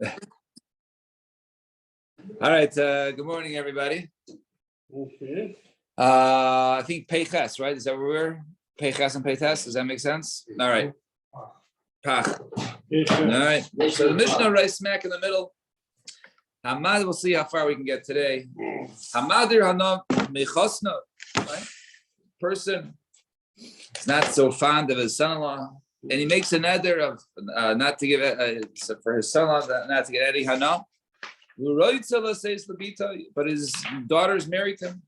All right. Good morning, everybody. Okay. I think Peiches, right? Is that where we're? Peiches and Peites. Does that make sense? All right. Pach. All right. So the Mishnah right smack in the middle. Hamad, we'll see how far we can get today. Hamadir hanav mechosno. Right? Person is not so fond of his son-in-law, and he makes a neder of not to give for his son-in-law not to get any hana. But his daughter's married to him,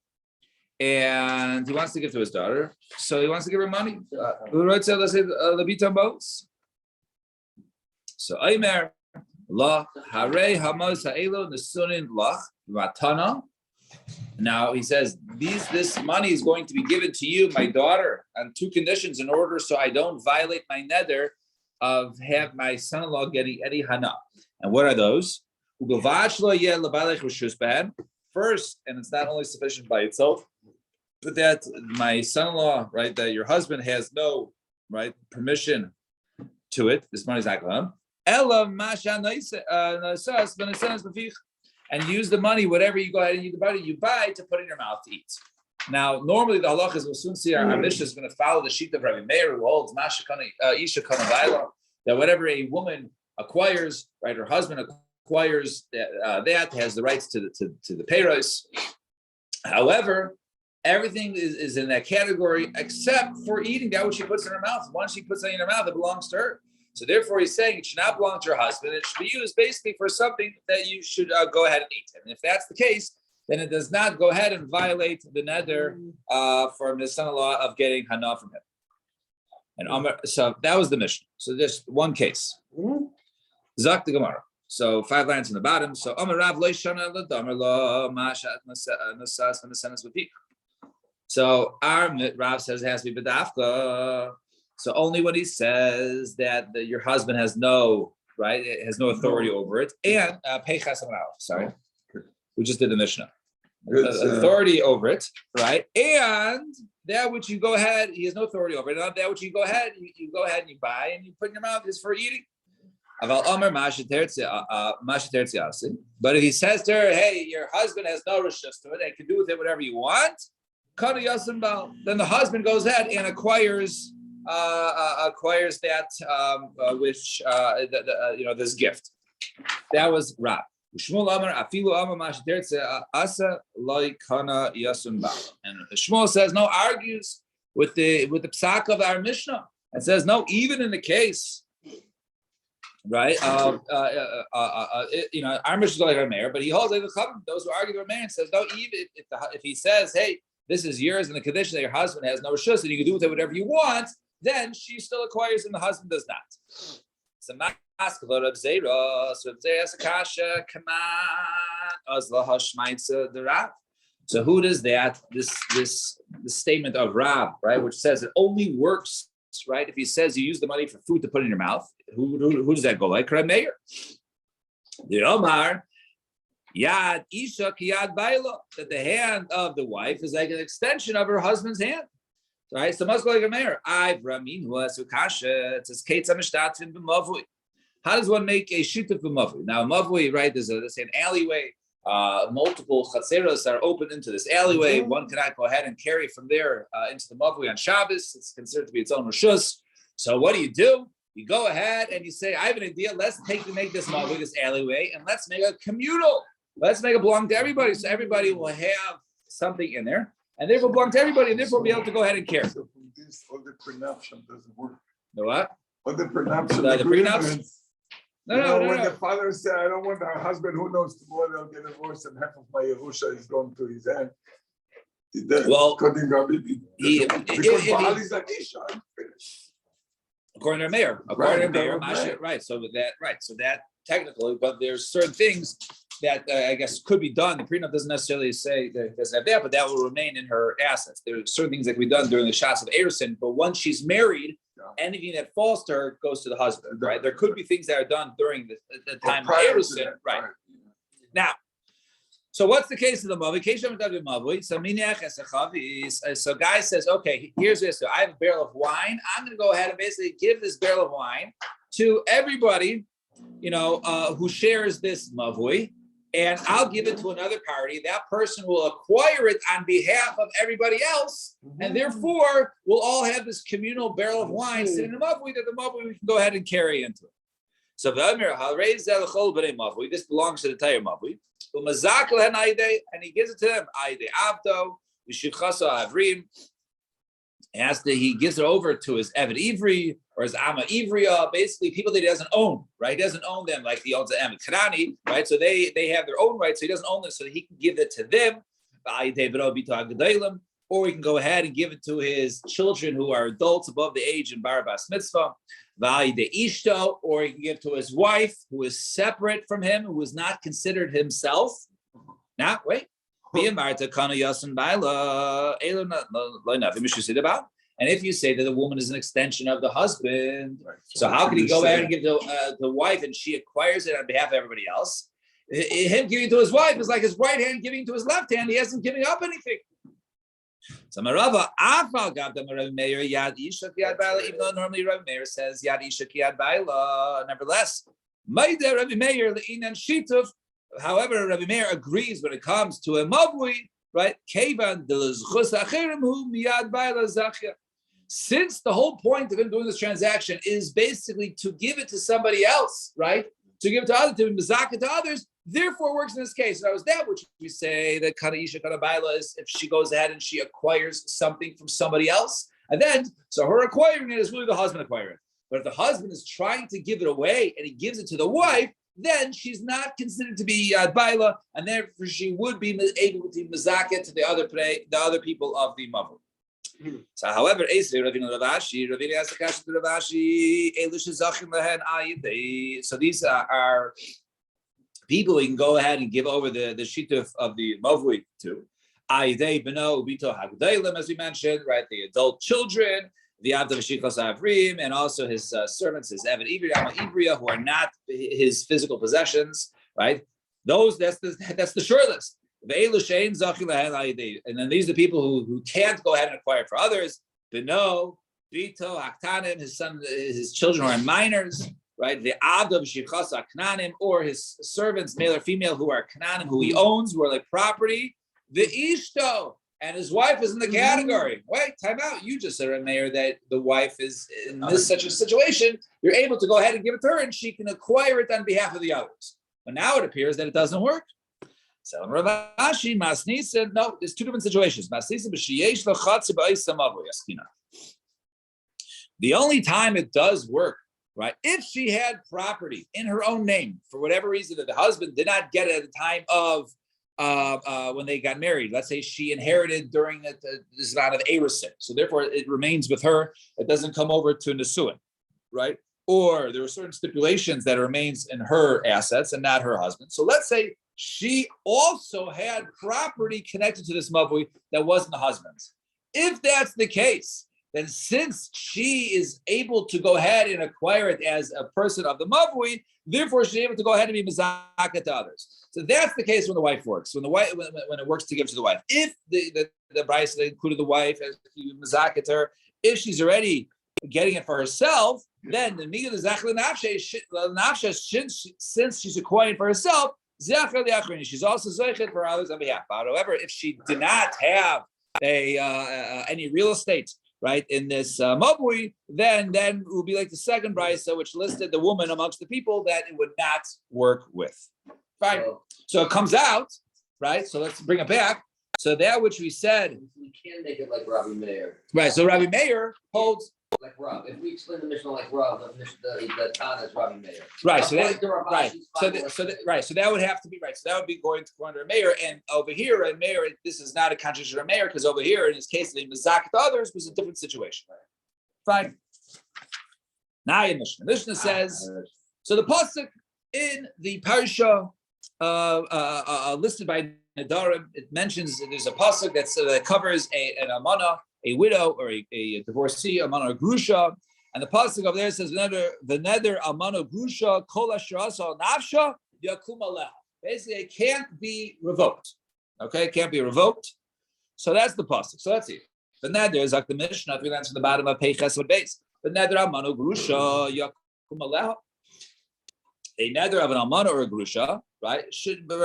and he wants to give to his daughter, so he wants to give her money. So Aimer la hare hamos ha'elo nesunin lach matana. Now he says this money is going to be given to you, my daughter, on two conditions, in order so I don't violate my neder of have my son-in-law getting any hana. And what are those? First, and it's not only sufficient by itself, but that my son-in-law, right, that your husband has no right permission to it. This money is not going. And use the money, whatever you go ahead and use the money you buy to put in your mouth to eat. Now, normally the halach is, we'll soon see our Mishnah is going to follow the sheet of Rabbi Meir, who holds that whatever a woman acquires, right, her husband acquires that has the rights to the payros. However, everything is in that category except for eating that which she puts in her mouth. Once she puts it in her mouth, it belongs to her. So therefore, he's saying it should not belong to your husband. It should be used basically for something that you should go ahead and eat. And if that's the case, then it does not go ahead and violate the neder from the son-in-law of getting hana from him. And so that was the mission. So there's one case. Zak the Gemara. So 5 lines in the bottom. So Amar Rav Leishana Ladamar Lo Mashat Nasas Nasanas Vapik. So our Rav says it has to be bedafka. So only when he says that your husband has no right, it has no authority over it, and peichas amarav. Sorry, we just did the Mishnah. Authority over it, right? And that which you go ahead, he has no authority over it. And that which you go ahead, you go ahead and you buy and you put in your mouth is for eating. But if he says to her, "Hey, your husband has no rishus to it, and can do with it whatever you want," then the husband goes ahead and acquires that which this gift. That was Rab. And Shmuel says no, argues with the psak of our Mishnah and says no, even in the case right our Mishnah is like a mayor, but he holds like the Chachamim, those who argue with mayor, and says no, even if he says, hey, this is yours in the condition that your husband has no rishus and you can do with it whatever you want, then she still acquires and the husband does not. So so who does that? This statement of Rab, right, which says it only works, right, if he says you use the money for food to put in your mouth. Who does that go like? Meir. The Omar. Yad Isha Kiyad Baila, that the hand of the wife is like an extension of her husband's hand. Right? So must go like a mayor. It says how does one make a shituf b'mavui? Now mavui, right, there's an alleyway, multiple chatzeros are open into this alleyway. One cannot go ahead and carry from there into the mavui on Shabbos. It's considered to be its own rishus. So what do? You go ahead and you say, I have an idea, let's make this mavui, this alleyway, and let's make a communal. Let's make it belong to everybody, so everybody will have something in there, and therefore belong to everybody, and therefore be able to go ahead and care. So this, all the prenuptium doesn't work. The what? All the prenuptium. The prenups? No. When the father said, I don't want our husband, who knows tomorrow they'll get divorced and half of my Yerusha is going to his hand. Well, because Baal is like Isha, I'm finished. According to Mayor, right? So that technically, but there's certain things that I guess could be done. The prenup doesn't necessarily say that it doesn't have that, but that will remain in her assets. There are certain things that can be done during the shots of Erison, but once she's married, anything that falls to her goes to the husband, right? There could be things that are done during the time of Erison, right? Now, so what's the case of the Mavi? So guy says, okay, here's this. So I have a barrel of wine. I'm going to go ahead and basically give this barrel of wine to everybody who shares this mavui, and I'll give it to another party. That person will acquire it on behalf of everybody else, and therefore we'll all have this communal barrel of wine sitting in the mavui that the mavui we can go ahead and carry into it. So this belongs to the entire mavui. And he gives it to them. He gives it over to his Eved Ivri or his Ama Ivriya, basically people that he doesn't own, right? He doesn't own them like he owns the Emet Kanani, right? So they have their own rights, so he doesn't own them, so he can give it to them, or he can go ahead and give it to his children who are adults above the age in Barabas Mitzvah, or he can give to his wife who is separate from him, who is not considered himself. Now, wait. And if you say that the woman is an extension of the husband, so how can he go ahead and give the wife and she acquires it on behalf of everybody else? Him giving to his wife is like his right hand giving to his left hand. He hasn't given up anything. So Marava, even though normally Rabbi Meir says Yad Isha Kiyad Baila, nevertheless, Rabbi Meir however, Rabbi Meir agrees when it comes to a mavui, right? Since the whole point of him doing this transaction is basically to give it to somebody else, right? To give it to others, to mizaka to others, therefore it works in this case. That was that which we say that kana isha kana baila is if she goes ahead and she acquires something from somebody else, and then so her acquiring it is really the husband acquiring it. But if the husband is trying to give it away and he gives it to the wife, then she's not considered to be Yad Baila, and therefore she would be able to mazaket to the other people of the mavur. So, however, Ravina has a question to Ravashi. So these are people we can go ahead and give over the shituf of the mavui to. Ayidei beno ubito hagdeilim, as we mentioned, right? The adult children. The Avda V'Shichos Avrim, and also his servants, his Eved Ivriya, who are not his physical possessions, right? That's the short list. And then these are the people who can't go ahead and acquire for others. Beno, Bito, Aktanim, his children who are minors, right? The Avda V'Shichos Aknanim, or his servants, male or female, who are Knanim, who he owns, who are like property. The Ishto. And his wife is in the category. Wait, time out. You just said, Mayor, that the wife is in such a situation. You're able to go ahead and give it to her, and she can acquire it on behalf of the others. But now it appears that it doesn't work. So Ravashi, Masnisa, no, there's two different situations. The only time it does work, right? If she had property in her own name, for whatever reason, that the husband did not get it at the time of when they got married. Let's say she inherited during the Zman of Erusin. So therefore it remains with her. It doesn't come over to Nesuin, right? Or there are certain stipulations that remains in her assets and not her husband. So let's say she also had property connected to this mavui that wasn't the husband's. If that's the case, then since she is able to go ahead and acquire it as a person of the mavui, therefore she's able to go ahead and be mizaka to others. So that's the case when the wife works. When it works to give to the wife. If the price included the wife as mizaka to her, if she's already getting it for herself, then the miga zachli nafshe since she's acquiring for herself, she's also zeichet for others on behalf. However, if she did not have any real estate, right, in this mavui, then it would be like the second brisa, which listed the woman amongst the people that it would not work with. Fine. So it comes out, right? So let's bring it back. So that which we said, we can make it like Rabbi Meir. Right. So Rabbi Meir holds like Rav. If we explain the Mishnah like Rav, the Tana is Rabbi Meir. Right. So that right. So that would have to be right. So that would be going to Rabbi Meir, and over here at Meir, this is not a contradiction of Meir because over here in his case, the Mizak to others was a different situation. Fine. Now in Mishnah says so the pasuk in the parsha listed by Nedarim, it mentions that there's a pasuk that covers an almana, a widow, or a divorcee, almana or grusha, and the pasuk over there says the nether almana grusha kol asher asa nafsha yakum aleha. Basically, it can't be revoked. Okay, it can't be revoked. So that's the pasuk. So let's see. The nether is like the Mishnah. If we answer the bottom of Pei Chesed base, the nether almana grusha yakum aleha. a nether of an almana or a grusha, right,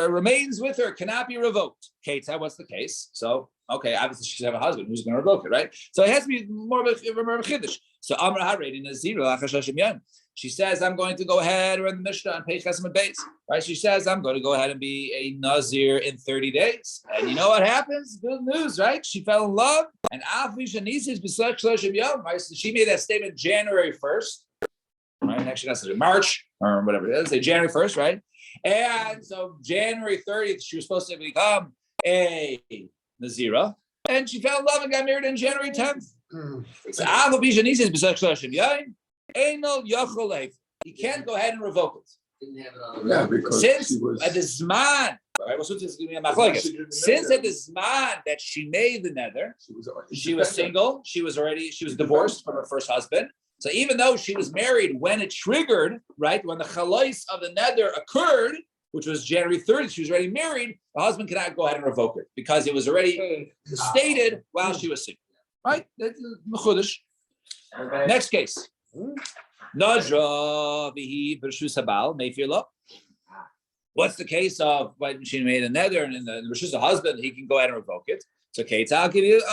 remains with her, cannot be revoked. Kate said, what's the case? So, okay, obviously she should have a husband who's going to revoke it, right? So it has to be more of a chiddush. So Amra Haredi Nazir Lachashashim. She says, I'm going to go ahead, we're in the Mishnah on page Chesed Beis, right? She says, I'm going to go ahead and be a Nazir in 30 days. And you know what happens? Good news, right? She fell in love. And right? So she made that statement January 1st, right? Actually, that's March or whatever it is, say January 1st, right? And so January 30th, she was supposed to become a Nazira. And she fell in love and got married on January 10th. He can't go ahead and revoke it. Didn't have it on the Yeah, record. because Since she was. at the Zman, right? Since at the Zman that she made the nether, she was single, she was divorced from her first husband. So even though she was married when it triggered, right, when the chalais of the nether occurred, which was January 30th, she was already married, the husband cannot go ahead and revoke it because it was already stated while she was single. Right? That's mechudesh. Next case. Nadra bihi b'reshus habal meifirlo. What's the case of when she made a nether and in the reshus the husband, he can go ahead and revoke it. So Ketzad, I'll give you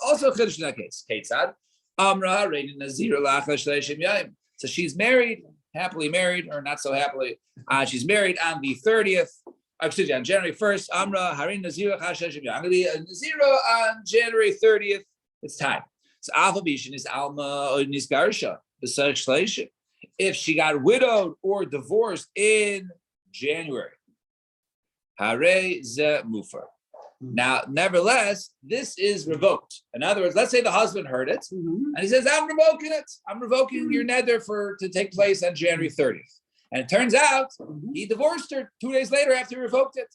also a chiddush in that case. Ketzad. Amra reidin nazir lachash leishim yaim. So she's married, happily married, or not so happily. She's married on the 30th. Excuse me, on January 1st. Amra harin nazir lachash leishim yaim. I'm going to be a nazira on January 30th. It's time. So alpha bishin is alma or nisgarsha. If she got widowed or divorced in January, hare ze mufer. Now, nevertheless, this is revoked. In other words, let's say the husband heard it, and he says, "I'm revoking it. I'm revoking your nether to take place on January 30th." And it turns out he divorced her 2 days later after he revoked it.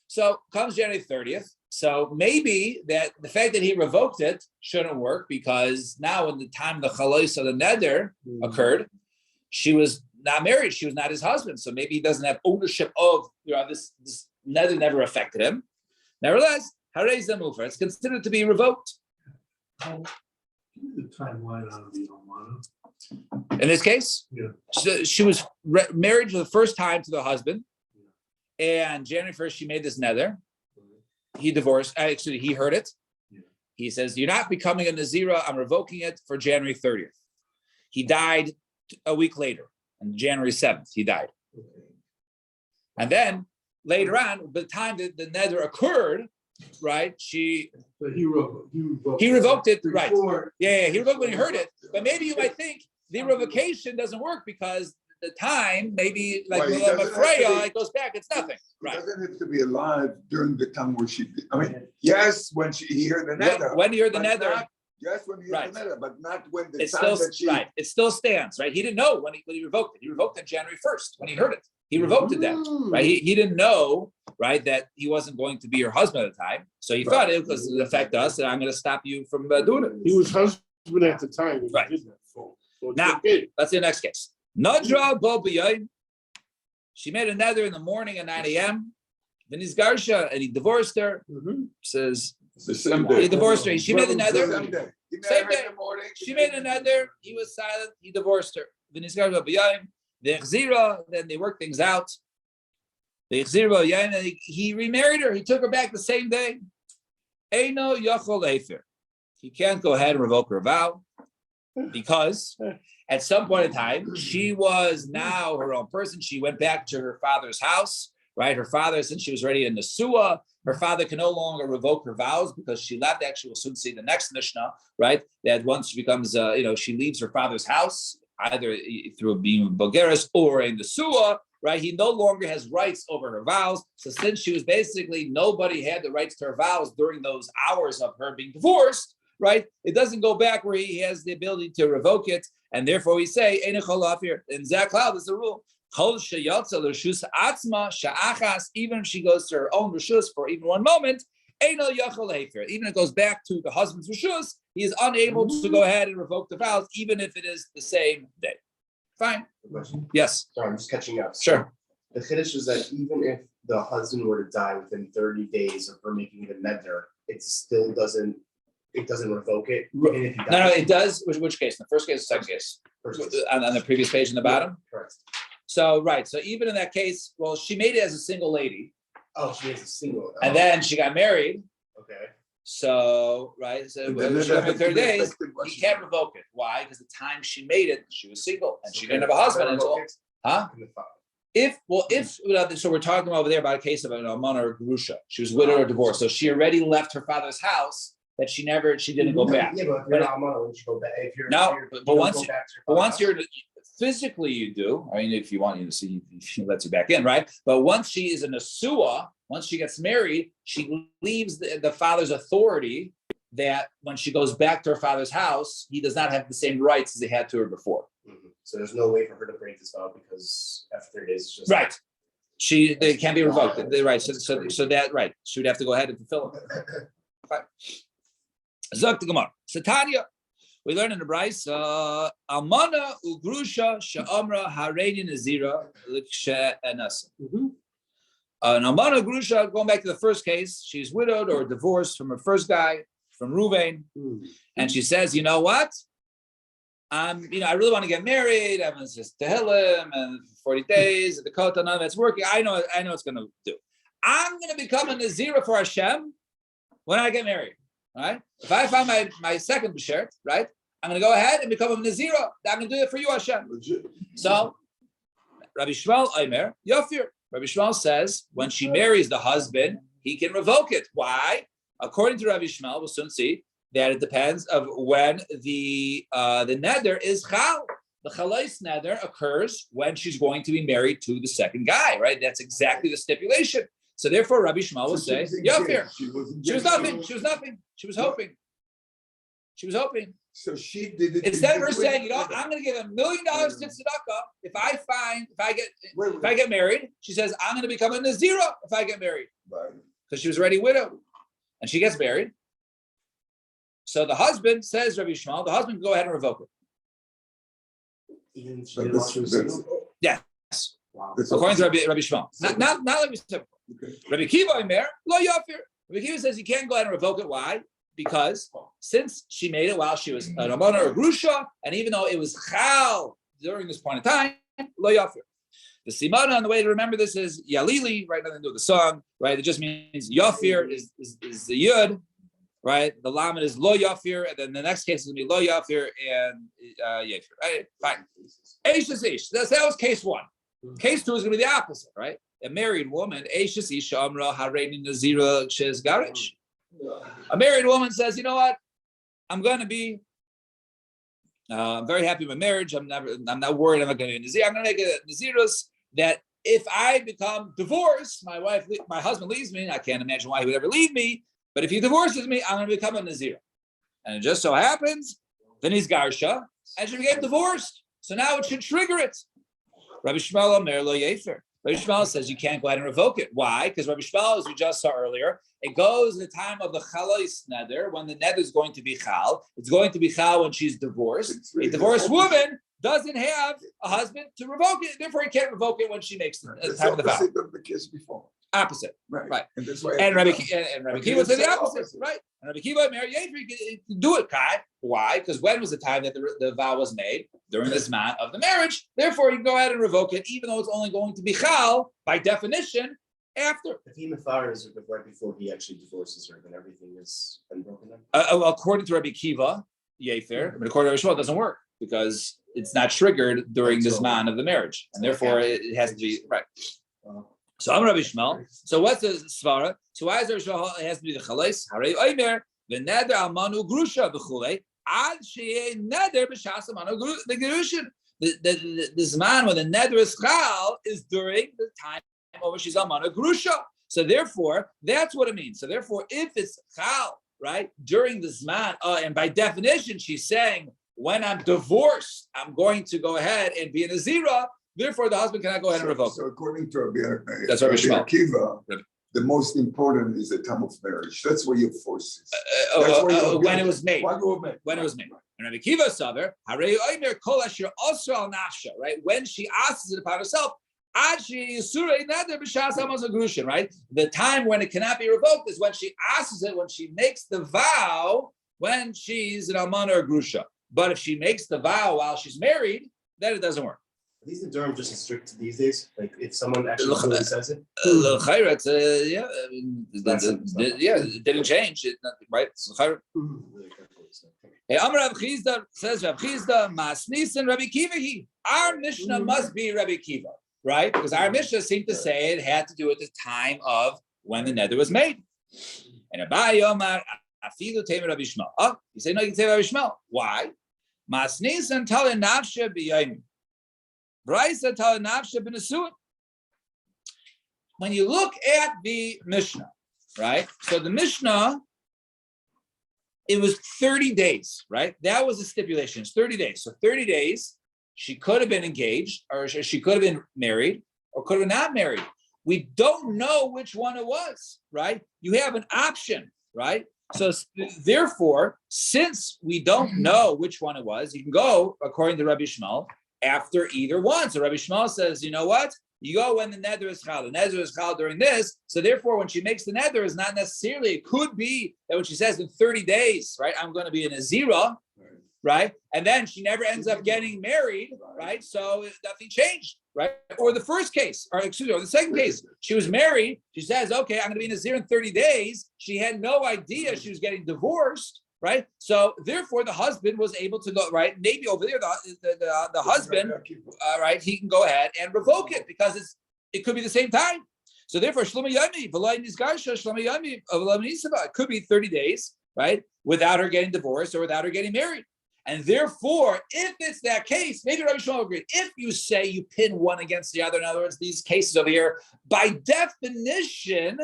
So comes January 30th. So maybe that the fact that he revoked it shouldn't work because now in the time the chalais of the nether occurred, she was not married. She was not his husband. So maybe he doesn't have ownership of this nether never affected him. Nevertheless, harei ze mufer. It's considered to be revoked. The timeline on the Almana. In this case, she was married for the first time to the husband, and January 1st she made this nether. He divorced. Actually, he heard it. He says, "You're not becoming a Nazira. I'm revoking it for January 30th." He died a week later, on January 7th. He died, and then later on, by the time that the nether occurred, right? But he revoked it, right? before. Yeah, he revoked when he heard it. But maybe you might think the revocation doesn't work because the time, maybe like Right, it doesn't Freya, have to be- it goes back. It's nothing, It right? doesn't have to be alive during the time where she. I mean, yes, when he heard the nether. When you heard the but nether, not- Yes, when he heard Right. the nether, but not when the it time still that she. right. It still stands, right? He didn't know when he revoked it. He revoked it January 1st when he heard it. He revoked it then, right? He didn't know, right, that he wasn't going to be her husband at the time. So he thought it was to affect us, and I'm going to stop you from doing it. He was husband at the time. When Right. He did that. So it's Now, okay. Let's see the next case. Nadra bo b'yoyim. She made a nether in the morning at 9 a.m. Then he's Garsha, and he divorced her. Says It's the same he day. divorced her. She made the nether. Same day. He met Same her in day. the morning, She made a nether. He was silent. He divorced her. Then he's Garsha b'yoyim. The Chzira. Then they worked things out. The Chzira b'yoyim. And he remarried her. He took her back the same day. Eino yachol efer. He can't go ahead and revoke her vow because at some point in time, she was now her own person. She went back to her father's house, right? Her father, since she was already in the Nesua, her father can no longer revoke her vows because she left. Actually, we'll soon see the next Mishnah, right? That once she becomes, she leaves her father's house, either through being Bulgaris or in the Nesua, right? He no longer has rights over her vows. So since she was basically, nobody had the rights to her vows during those hours of her being divorced, right? It doesn't go back where he has the ability to revoke it. And therefore we say, in Zaklal, there's a rule. Even if she goes to her own reshus for even one moment, even if it goes back to the husband's reshus, he is unable to go ahead and revoke the vows, even if it is the same day. Fine. Yes. Sorry, I'm just catching up. Sure. The chiddush is that even if the husband were to die within 30 days of her making it a nether, it still doesn't revoke it. Even if he No, dies. it does. Which case? In the first case, or second case? First. On the previous page in the bottom? Correct. So right. So even in that case, well, she made it as a single lady, Oh, she is a single. and then she got married. Okay. So right. So And when then she that got had for to 30 be days, effective when he she- can't revoke it. Why? Because the time she made it, she was single and she Okay. didn't have a husband until Okay. huh? In the file. If so we're talking over there about a case of an almana or grusha. She was widowed or divorced, so she already left her father's house that she didn't go back. Yeah, but if you're not a mother, when you go back, if you're. No, if you're- but you don't once go you- back to your But once father's you're physically, you do. I mean, if you want, see, she lets you back in, right? But once she is an asua, once she gets married, she leaves the father's authority. That when she goes back to her father's house, he does not have the same rights as he had to her before. house. Mhm. So there's no way for her to break this vow because after 30 days, it's just. Right. They can't be revoked. They're right. So that right. She would have to go ahead and fulfill it. Fine. Zok the Gemara. Satanya. We learn in the Bryce, Almana ugrusha she'amra hareini nazira likshe enasa. An almana grusha, going back to the first case, she's widowed or divorced from her first guy, from Ruvain, and she says, you know what? I really want to get married. I'm just Tehillim and 40 days at the Kota, none of that's working. I know it's going to do. I'm going to become a Nazira for Hashem when I get married. All right. If I find my second b'shert, right, I'm going to go ahead and become a Nazira. I'm going to do it for you, Hashem. Legit. So, Rabbi Shmuel Aimer, Yofir. Rabbi Shmuel says when she marries the husband, he can revoke it. Why? According to Rabbi Shmuel, we'll soon see that it depends of when the neder is chal. The chalais neder occurs when she's going to be married to the second guy, right? That's exactly the stipulation. So therefore, Rabbi Shmuel will say, Yofir. She was nothing. She was nothing. She was hoping. She was hoping. So she did it. Instead of her saying, I'm going to give $1 million to tzedakah if I get married, she says, I'm going to become a nazira if I get married Right. because she was already widowed, and she gets married. So the husband says, Rabbi Shmuel, the husband can go ahead and revoke it. Even if she But didn't want to that's- single? Yes, Wow. That's according to okay. Rabbi Shmuel. Not like we said. Okay. Rabbi Kiva Omer, lo yafir. Rabbi Kiva says you can't go ahead and revoke it. Why? Because since she made it while she was an almana or grusha, and even though it was chal during this point in time, lo yafir. The simana and the way to remember this is yalili, right? Nothing to do with the song, right? It just means yafir is the yud, right? The lamed is lo yafir, and then the next case is gonna be lo yafir and yafir, right? Fine. Eish is ish. That was case one. Case two is gonna be the opposite, right? A married woman, eish is ish amra hareini nazira shes garish. A married woman says, you know what? I'm going to be. I'm very happy with my marriage. I'm not worried. I'm not going to be a nazir. I'm going to make a nazirus that if I become divorced, my husband leaves me. I can't imagine why he would ever leave me. But if he divorces me, I'm going to become a nazir. And it just so happens, then he's garsha, and she became divorced. So now it should trigger it. Rabbi Shmuel Omer lo yefer. Rabbi Shmuel says you can't go ahead and revoke it. Why? Because Rabbi Shmuel, as we just saw earlier, it goes in the time of the chalais neder, when the neder is going to be chal. It's going to be chal when she's divorced. A divorced woman doesn't have a husband to revoke it. Therefore, he can't revoke it when she makes the That's time of the vow. opposite of the case before. Opposite. Right. Right. And that's why. And Rabbi Okay, Kiva said the it's opposite, opposite. right? And Rabbi Kiva, Mary Yefer, you can do it, Kai. Why? Because when was the time that the vow was made? During the zman of the marriage. Therefore, you can go ahead and revoke it, even though it's only going to be chal, by definition, after. If he mafars right before he actually divorces her, then everything is unbroken then? According to Rabbi Kiva, Yefer, but according to Rabbi Shmuel, it doesn't work because it's not triggered during the zman of the marriage. And therefore, it has to be, right. So I'm Rabbi Shmuel. So what's the svara? So why is there it has to be the chalais? Harei oimer the neder almanu grusha b'chulei ad sheyeh neder b'shas almanu the gerushin. The zman when the neder is chal is during the time over she's almanu grusha. So therefore, that's what it means. So therefore, if it's chal, right, during the zman, and by definition, she's saying when I'm divorced, I'm going to go ahead and be a nazira. Therefore, the husband cannot go ahead and revoke. So according to Rabbi That's Rabbi Shmuel. Akiva, Rabbi. the most important is the time of marriage. That's where your force is. That's where you're When it built. was made. When you were made. When it was made. And Rabbi Kiva Saver, Harei Omer Kol Asher Osra Al Nafsha, right? When she asks it upon herself, Ad She Yisura Neder B'Shas Amos Agrushin, right? The time when it cannot be revoked is when she asks it, when she makes the vow, when she's an almana or grusha. But if she makes the vow while she's married, then it doesn't work. these the Durham just as strict these days? Like if someone actually Look, really says it? L'chaira, it's, yeah, I mean, yeah, it didn't change, right? It's l'chaira. Really careful, so. Hey, Amar Rav Chizda says Rav Chizda, Masnis and Rabbi Kiva. Our Mishnah must be Rabbi Kiva, right? Because our Mishnah seemed to say it had to do with the time of when the nether was made. And Abai Omar, Afilu Temer Rabbi Shmuel. Oh, you say no, you can say Rabbi Shmuel. Why? Masnis and Tala Nafsha b'Yayim. Brisa Tala Nafsha b'Nesuin. When you look at the Mishnah, right? So the Mishnah, it was 30 days, right? That was the stipulation. It's 30 days. So 30 days, she could have been engaged, or she could have been married, or could have been not married. We don't know which one it was, right? You have an option, right? So therefore, since we don't know which one it was, you can go, according to Rabbi Shmuel, after either one. So Rabbi Shmuel says, you know what? You go when the nether is chal. The nether is chal during this. So therefore, when she makes the nether, is not necessarily, it could be that when she says in 30 days, right, I'm going to be in a zira, right? And then she never ends up getting married, right? So nothing changed, right? Or the first case, or excuse me, or the second case, she was married. She says, okay, I'm going to be in a zira in 30 days. She had no idea she was getting divorced, right? So therefore, the husband was able to go, right? Maybe over there, the husband, right? He can go ahead and revoke it because it could be the same time. So therefore, Shlomo Yami, it could be 30 days, right? Without her getting divorced or without her getting married. And therefore, if it's that case, maybe Rabbi Shmuel agreed. If you say you pin one against the other, in other words, these cases over here, by definition,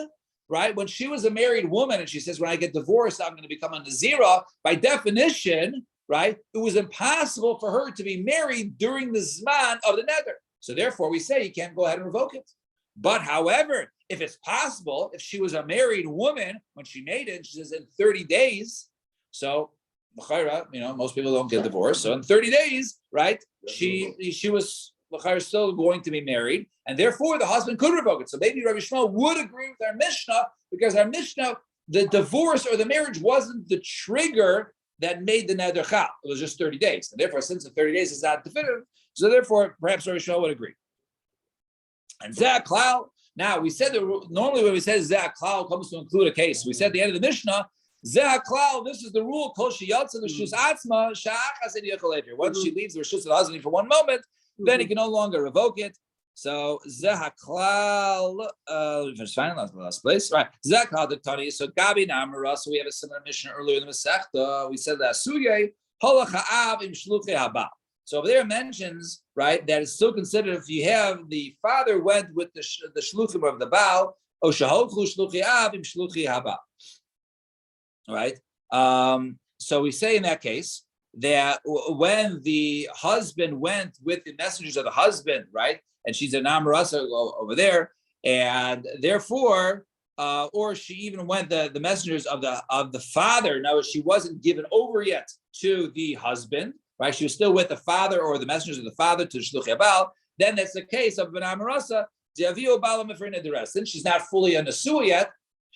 right? When she was a married woman and she says, when I get divorced, I'm going to become a Nazira, by definition, right? It was impossible for her to be married during the Zman of the nether. So therefore, we say you can't go ahead and revoke it. But however, if it's possible, if she was a married woman, when she made it, she says in 30 days, so most people don't get divorced. So in 30 days, right, she was still going to be married, and therefore the husband could revoke it. So maybe Rabbi Shmuel would agree with our Mishnah, because our Mishnah, the divorce or the marriage wasn't the trigger that made the neder chal. It was just 30 days. And therefore, since the 30 days is not definitive, so therefore perhaps Rabbi Shmuel would agree. And Zeh Klal, now we said that normally when we said Zeh Klal comes to include a case. We said at the end of the Mishnah, Zeh Klal, this is the rule, Kol Sheyatza L'Shus Atzma, Sha'achas Ein Yochel Ever. Once she leaves the Rishus of the husband for one moment, then he can no longer revoke it. So Zeh Klal, just find the last place, right? Zeh Klal Diktani. So Gabi Namara. So we have a similar mission earlier in the Masechta. We said that Sugay Holach Ha'av Im Shluchei Haba. So over there it mentions, right, that it's still considered if you have the father went with the shluchim of the Baal, O Shahotchu Shluchei Av Im Shluchei Haba. Right? So we say in that case that when the husband went with the messengers of the husband, right, and she's an Amarasa over there, and therefore, or she even went the messengers of the father. Now she wasn't given over yet to the husband, right? She was still with the father or the messengers of the father to Shluchei Baal. Then that's the case of Ben Amarasa. Since she's not fully a Nesua yet.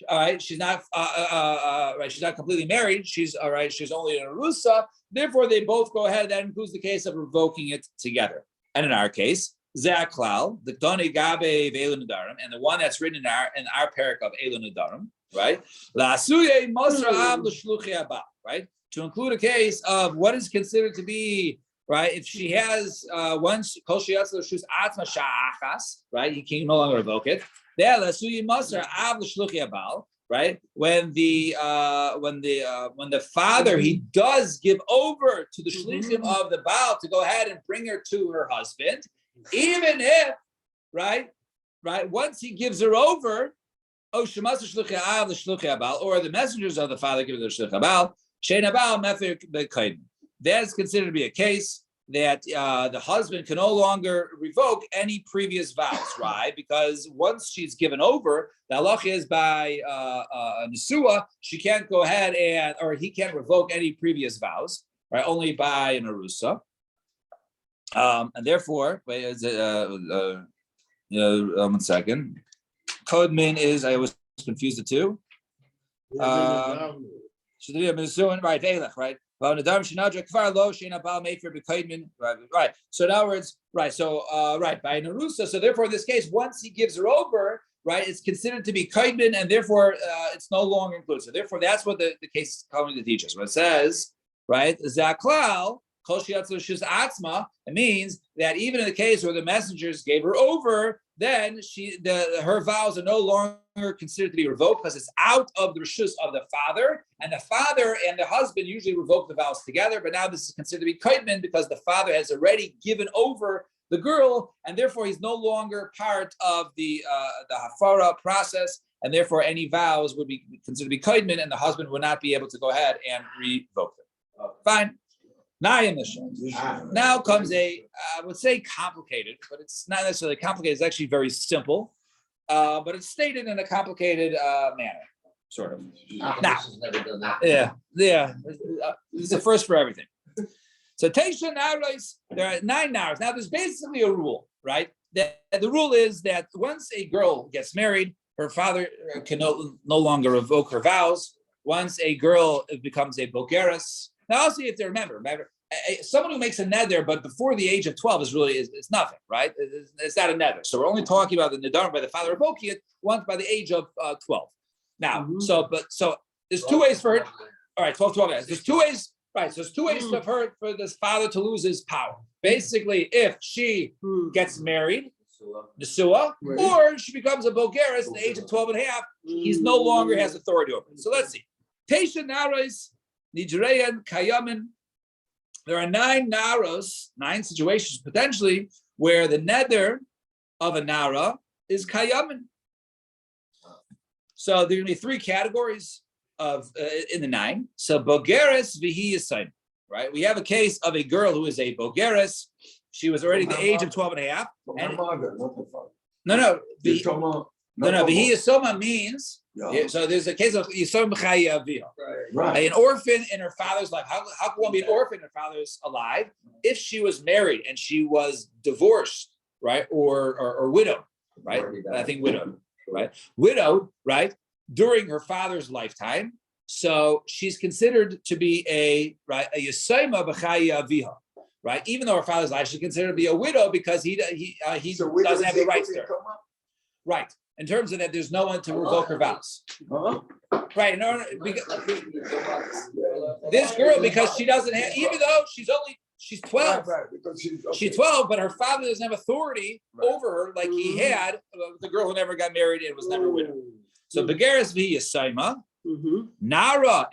All right, she's not right. She's not completely married. She's all right. She's only an arusa. Therefore, they both go ahead. That includes the case of revoking it together. And in our case, Zeh Klal, the Toni Gabe Ve'elu Nadarim, and the one that's written in our parak of Elu Nadarim, right? La'asuye Mosra Av L'Shluchei Haba, right? To include a case of what is considered to be right. If she has once Kol Sheyatza L'Shus Atzma Sha'achas, right? You can no longer revoke it. Right, when the father he does give over to the shlichim of the Baal to go ahead and bring her to her husband, even if right, once he gives her over, or the messengers of the father give her the shlichim Baal, that's considered to be a case that the husband can no longer revoke any previous vows, right? Because once she's given over, the halach is by Nesua, she can't go ahead or he can't revoke any previous vows, right? Only by an Arusa. And therefore, one second. Code min is, I was confused the two. Should be a Mesuin, right? Elech, right? Right. So in other words, right. So right by Narusa. So therefore, in this case, once he gives her over, right, it's considered to be kaidmin, and therefore it's no longer included. So therefore, that's what the case is coming to teach us. When it says, right, zaklal kol shiatzu shus atzma, it means that even in the case where the messengers gave her over, then her vows are no longer considered to be revoked because it's out of the reshus of the father, and the father and the husband usually revoke the vows together. But now this is considered to be kaidmin because the father has already given over the girl, and therefore he's no longer part of the hafara process, and therefore any vows would be considered to be kaidmin, and the husband would not be able to go ahead and revoke them. Fine. Now comes I would say complicated, but it's not necessarily complicated. It's actually very simple, but it's stated in a complicated manner, sort of. Now, Never done that. yeah. This is the first for everything. So Teisha Naros, there are 9 Naros. Now there's basically a rule, right? That the rule is that once a girl gets married, her father can no longer revoke her vows. Once a girl becomes a bogeres. Now also you have to remember, someone who makes a neder, but before the age of 12 is nothing, right? It's not a neder. So we're only talking about the neder by the father revoking it once by the age of 12. Now, so there's 2 ways for her. All right, 12 years. There's 2 ways. Right, so there's 2 ways for this father to lose his power. Basically, if she gets married, Nesua, or she becomes a bogeres at the age of 12 and a half, he's no longer has authority over it. So let's see. Teisha Naros, Nijreyan, Kayamin. There are 9 naros, 9 situations potentially where the neder of a nara is kayamin. So there are going to be 3 categories of in the 9. So bogeres vihi yisayim, right? We have a case of a girl who is a bogeres. She was already the age of 12 and a half. And, no, vihi yisoma means. Yeah, so there's a case of Yisom B'chai Avia. Right. An orphan in her father's life. How can one be an orphan if her father's alive? If she was married and she was divorced, right, or widowed, right? I think widowed, right? Widowed, right, during her father's lifetime. So she's considered to be a Yisoma B'chai Avia, right? Even though her father's alive, she's considered to be a widow because he doesn't have the rights to her. Right. In terms of that, there's no one to revoke her vows. Right. In order, this girl, because she doesn't have, even though she's 12. Right, because she's 12, but her father doesn't have authority over her like he had the girl who never got married and was never widowed. So Begeres vi Yasaima. Nara,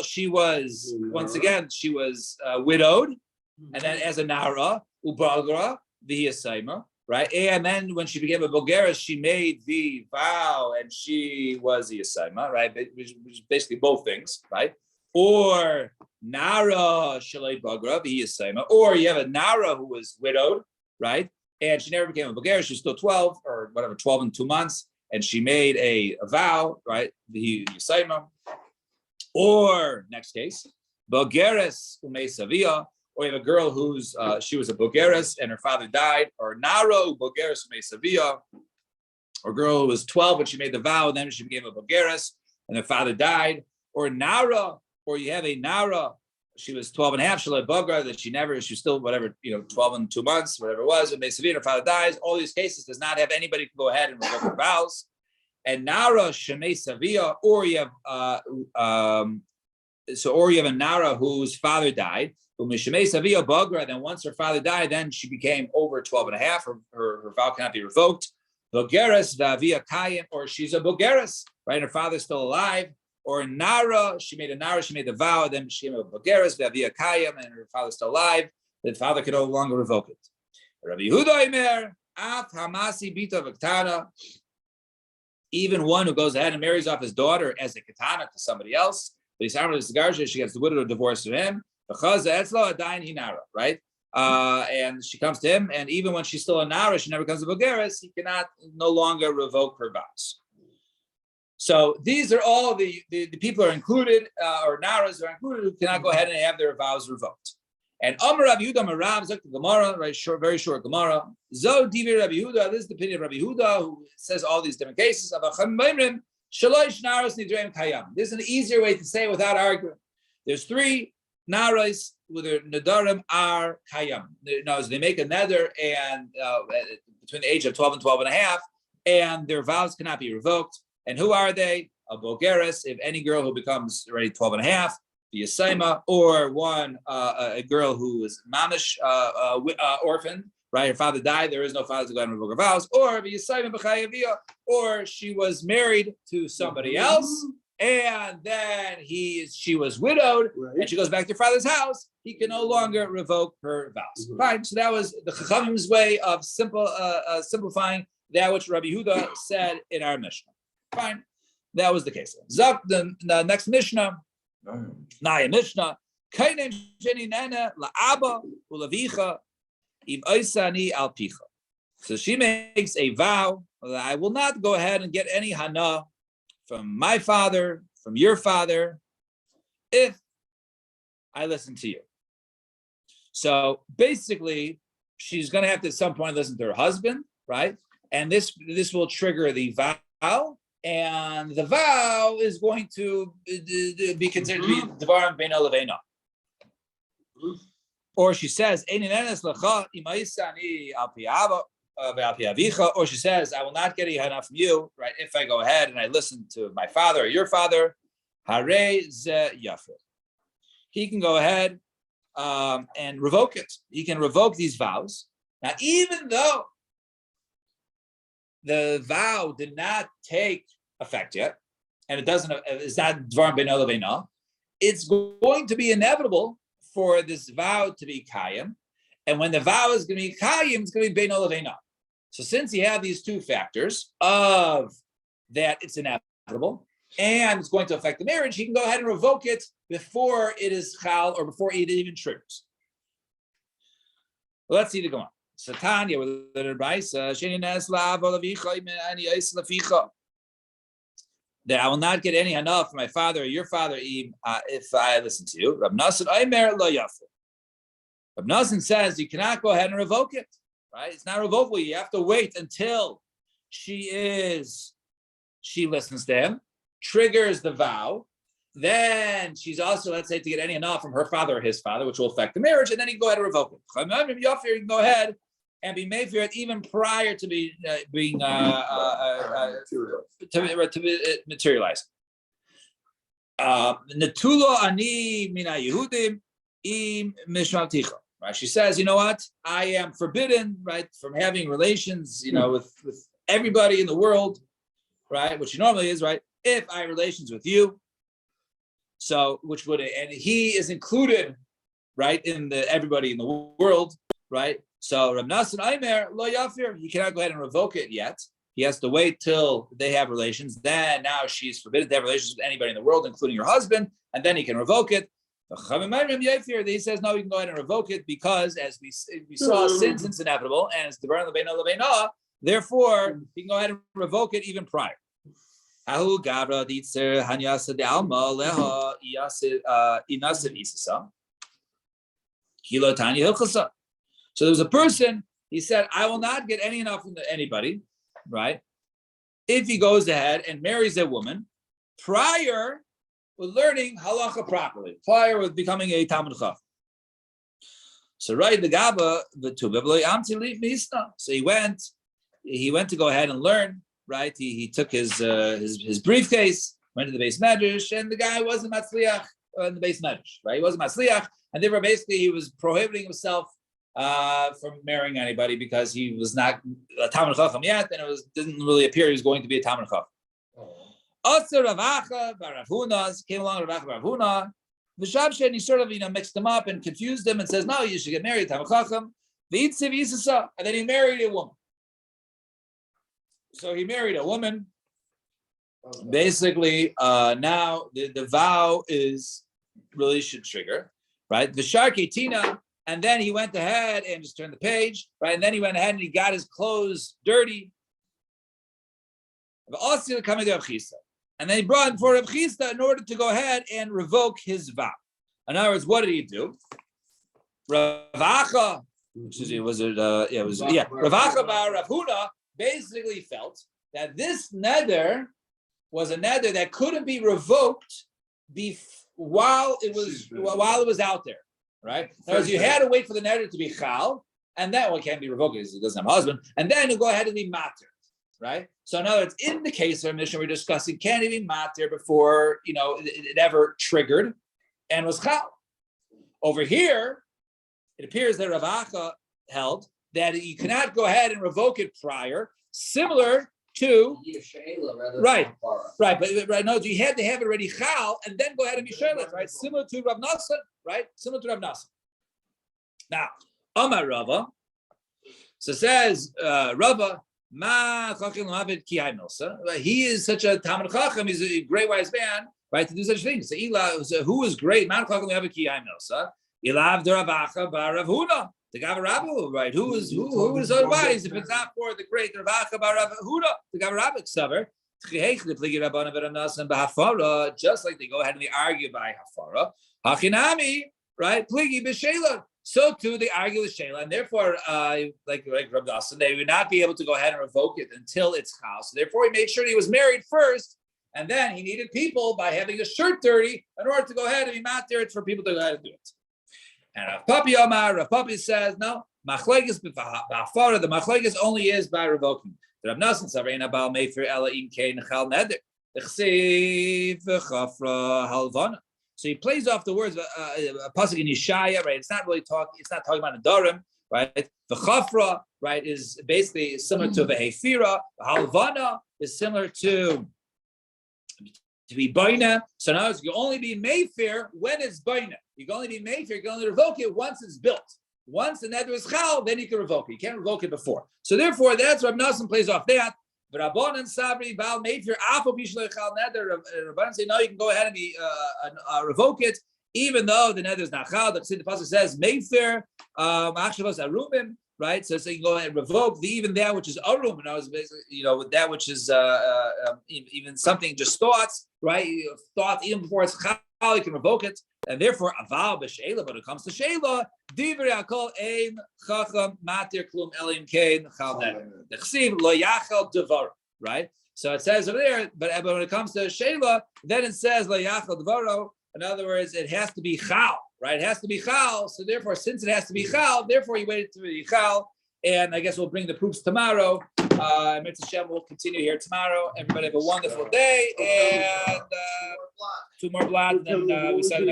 she was, once again, she was widowed. And then as a Nara, Ubagra vi Yasaima. Right, and then when she became a bogeres, she made the vow, and she was the assignment, right? Which is basically both things, right? Or nara shalei bagra the assignment, or you have a nara who was widowed, right? And she never became a bogeres; she's still 12 or whatever, 12 and 2 months, and she made a vow, right? The assignment. Or next case, bogeres umei savia. Or you have a girl who's she was a bogeres and her father died, or naro bogeres me sevilla, or a girl who was 12 when she made the vow, and then she became a bogeres and her father died, or nara, or you have a nara, she was 12 and a half, shalai bogra, that she's still whatever, 12 and 2 months, whatever it was, and me sevilla, her father dies. All these cases does not have anybody who can go ahead and revoke her vows. And nara shemei sevilla, or you have or you have a nara whose father died. Then once her father died, then she became over 12 and a half. Her vow cannot be revoked. Bogeres via kayim, or she's a bogeres, right? Her father's still alive. Or nara, she made the vow, then she became a bogeres via kayim, and her father's still alive. The father can no longer revoke it. Rabbi Yehuda Omer, af hamasi bita v'ktana. Even one who goes ahead and marries off his daughter as a katana to somebody else, but she gets the widow or divorced from him. Right? And she comes to him, and even when she's still a nara, she never comes to bogeres, he cannot no longer revoke her vows. So these are all the people are included, or naras are included, who cannot go ahead and have their vows revoked. And Amar Rabbi Yehuda Marav, Zok the Gemara, right? Short, very short Gemara. Zo Divi Rabbi Yehuda. This is the opinion of Rabbi Yehuda, who says all these different cases. This is an easier way to say it without arguing. There's 3 narais with their nadarim are kayam. No, they make a nether and between the age of 12 and 12 and a half, and their vows cannot be revoked. And who are they? A bogeres, if any girl who becomes already 12 and a half, the yasaima, or a girl who is mamish orphan, right? Her father died, there is no father to go ahead and revoke her vows, or the yasaima b'chayaviyah, or she was married to somebody else, and then she was widowed, and she goes back to her father's house, he can no longer revoke her vows. Fine. So that was the Chachamim's way of simplifying that which Rabbi Yehuda said in our Mishnah. Fine. That was the case. Zak, the next Mishnah, Naya Mishnah, Kainem Sheni Nana La'aba Ulavicha Im Oisani Al Picha. So she makes a vow that I will not go ahead and get any hana from my father, from your father, if I listen to you. So basically, she's going to have to at some point listen to her husband, right? And this will trigger the vow, and the vow is going to be considered to be Devarim Beino Leveino. Or she says, or she says, I will not get a hana from you, right? If I go ahead and I listen to my father or your father, Hare ze yafir. He can go ahead and revoke it. He can revoke these vows. Now, even though the vow did not take effect yet, and it's not Dvarim Beino Leveino, it's going to be inevitable for this vow to be Kayim. And when the vow is going to be Kayim, it's going to be Beino Leveino. So since you have these two factors of that it's inevitable and it's going to affect the marriage, he can go ahead and revoke it before it is Chal or before it even triggers. Well, let's see the Gemara. Satanya with the Raisa, that I will not get any hana from my father or your father if I listen to you. Rab Nasan Aimer lo yafir. Rab Nasan says you cannot go ahead and revoke it. Right? It's not revocable. You have to wait until she listens to him, triggers the vow. Then she's also, let's say, to get any hana from her father or his father, which will affect the marriage, and then you can go ahead and revoke it. You can go ahead and be made for it even prior to being materialized. Netulo ani mina Yehudim im mishmaticha. Right? She says, you know what? I am forbidden, right, from having relations, with everybody in the world, right, which she normally is, right, if I have relations with you. So, and he is included, right, in everybody in the world, right? So, Rab Nasan Aimer lo yafir, he cannot go ahead and revoke it yet. He has to wait till they have relations. Then now she's forbidden to have relations with anybody in the world, including her husband, and then he can revoke it. He says, no, you can go ahead and revoke it because, as we saw, since it's inevitable and it's Devarim Leveino Leveino, therefore, you can go ahead and revoke it even prior. So there's a person, he said, I will not get any enough from anybody, right? If he goes ahead and marries a woman prior with learning halacha properly, prior with becoming a Talmid Chacham. So right, the Gaba, so he went to go ahead and learn, right? He took his briefcase, went to the Beis Medrash, and the guy wasn't Matzliach in the Beis Medrash, right? He wasn't Matzliach, and therefore basically he was prohibiting himself from marrying anybody because he was not a Talmid Chacham yet, and didn't really appear he was going to be a Talmid Chacham. Also, Rav Acha bar Rav Huna came along. Rav Acha bar Rav Huna, V'shavshe, and he sort of mixed them up and confused them and says, "No, you should get married, Talmid Chacham." And then he married a woman. So he married a woman. Basically, now the vow really should trigger, right? V'sharkei Tina, and then he went ahead and just turned the page, right? And then he went ahead and he got his clothes dirty. And then he brought him for Rav Chisda in order to go ahead and revoke his vow. In other words, what did he do? Rav Acha, Rav Acha bar Rav Huna basically felt that this neder was a neder that couldn't be revoked while it was out there, right? In other words, you had to wait for the neder to be chal, and then it can't be revoked because he doesn't have a husband, and then you go ahead and be matir, right? So in other words, in the case of a mission we're discussing, can it be matir before it ever triggered and was chal? Over here, it appears that Rav Acha held that you cannot go ahead and revoke it prior, similar to right, but right now you had to have it already chal and then go ahead and be shaylet, right? Similar to Rav Nassan, right? Similar to Rav Nassan. Now, Amar Rava, so says Rava, Ma Chacham Lamed Ki Milsa. He is such a Talmid Chacham. He's a great wise man, right? To do such things. So who is great? Ma Chacham Lamed Ki Milsa. Ilav Ravacha Bar Rav Huna. The Gavarabu, right? Who is otherwise if it's not for the great Ravacha Bar Rav Huna? The Gavarabic Saver. Just like they go ahead and they argue by Hafara. Hachinami, right? Pligi b'Shela. So too they argue with Shela, and therefore, like Rav Dassan, they would not be able to go ahead and revoke it until it's chal. So therefore, he made sure he was married first, and then he needed people by having a shirt dirty in order to go ahead and be matir it for people to go ahead and do it. And Rav Papi says no. Machlekes b'Hafara. The machlekes only is by revoking. The Rav Nassan Savein Abal Mefer Ela Im Kein Chal Neder. Chsev v'Chafra Halvana. So he plays off the words of a pasuk in Yeshaya, right? It's not talking about a Darim, right? The Chafra, right, is basically similar to the Hefira. The Halvana is similar to be Baina. So now you can only be Mayfair when it's Baina. You can only be Mayfair, you can only revoke it once it's built. Once the nether is Chal, then you can revoke it. You can't revoke it before. So therefore, that's what Nassim plays off that. But Rabban and Sabri, Baal Mayfair, Afo Bishlei Chal Nether, Rabban say, no, you can go ahead and be revoke it, even though the nether is not Chal. The pasuk says Mayfair, Achshavos Arumim, right? So you can go ahead and revoke even that which is Arum, and I was basically, that which is even something just thoughts, right? Thought even before it's Chal, you can revoke it. And therefore, aval b'sheila, when it comes to sheila, divrei hakol ein chacham matir klum elim kein chal neder. The chsiv lo yachal devar, right? So it says over there, but when it comes to sheila, then it says lo yachal devaro. In other words, it has to be chal, right? It has to be chal. So therefore, since it has to be chal, therefore he waited to be chal. And I guess we'll bring the proofs tomorrow. Mitzvah Shem will continue here tomorrow. Everybody have a wonderful day, and two more blots, and then we said.